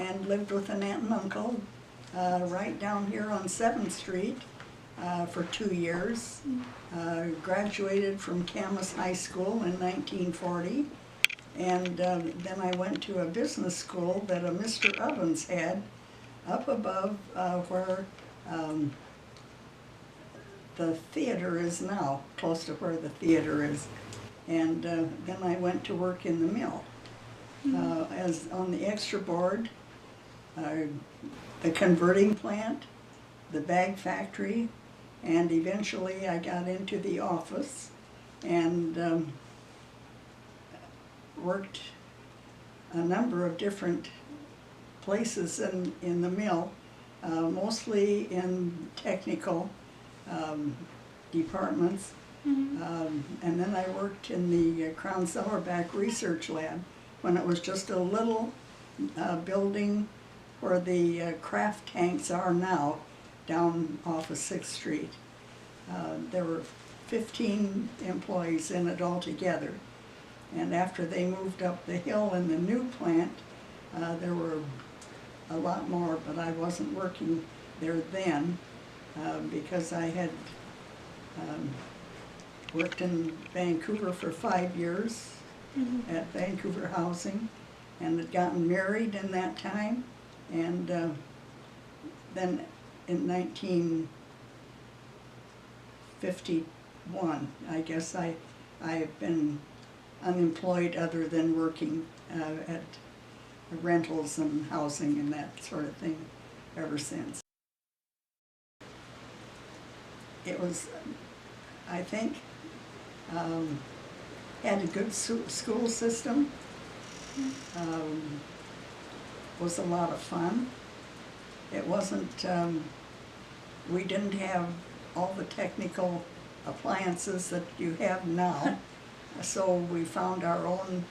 and lived with an aunt and uncle right down here on 7th Street for 2 years. Graduated from Camas High School in 1940, and then I went to a business school that a Mr. Ovens had up above where the theater is now, close to where the theater is. And then I went to work in the mill as on the extra board, the converting plant, the bag factory, and eventually I got into the office and worked a number of different places in the mill, mostly in technical departments. And then I worked in the Crown Cellarback Research Lab when it was just a little building where the craft tanks are now, down off of 6th Street. There were 15 employees in it altogether. And after they moved up the hill in the new plant, there were a lot more, but I wasn't working there then because I had worked in Vancouver for 5 years at Vancouver Housing, and had gotten married in that time. And then in 1951, I guess I've been unemployed other than working at rentals and housing and that sort of thing ever since. It was, I think, had a good school system, was a lot of fun. It wasn't, we didn't have all the technical appliances that you have now, so we found our own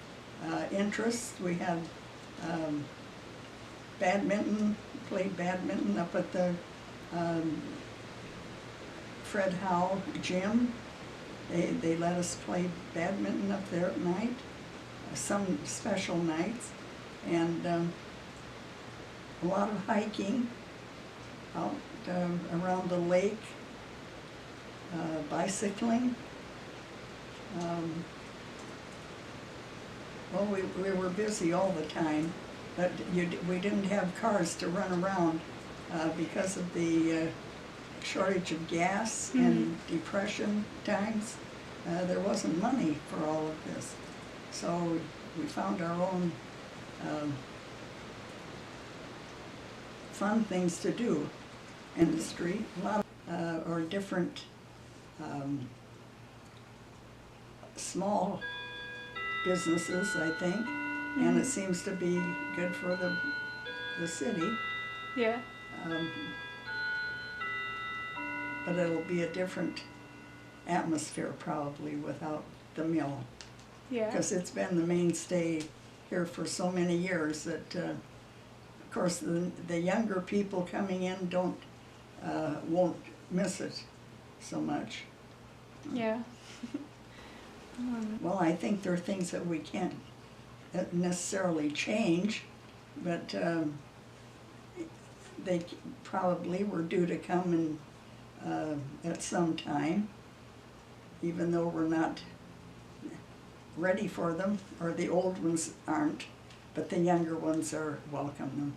interests. We had badminton, played badminton up at the Fred Howe gym. They let us play badminton up there at night, some special nights, and a lot of hiking out around the lake, bicycling. Well, we were busy all the time, but we didn't have cars to run around because of the shortage of gas and depression times. There wasn't money for all of this. So we found our own fun things to do in the street. A lot of, or different small businesses, I think, and it seems to be good for the city. Yeah. But it'll be a different atmosphere probably without the mill. Yeah. Because it's been the mainstay here for so many years that, of course, the younger people coming in won't miss it so much. Yeah. Well, I think there are things that we can't necessarily change, but they probably were due to come in at some time, even though we're not ready for them, or the old ones aren't, but the younger ones are welcome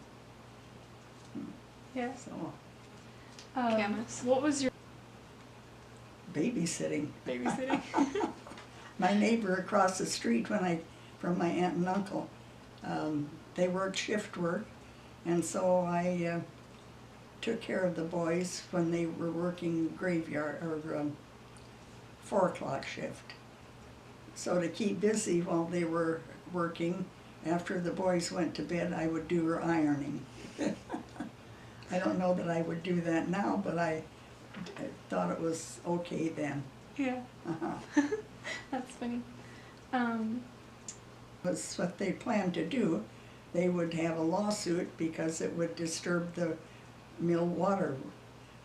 them. Yeah. So, Camas. What was your babysitting. babysitting? My neighbor across the street from my aunt and uncle, they worked shift work, and so I took care of the boys when they were working graveyard or 4 o'clock shift. So to keep busy while they were working, after the boys went to bed, I would do her ironing. I don't know that I would do that now, but I thought it was okay then. Yeah. That's funny. That's what they planned to do. They would have a lawsuit because it would disturb the mill water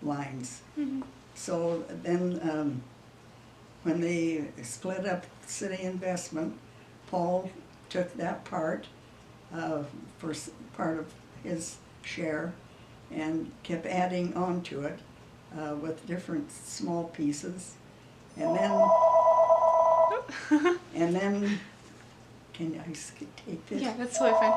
lines. So then when they split up city investment, Paul took that part for part of his share and kept adding on to it with different small pieces. And then, can I take this? Yeah, that's totally fine.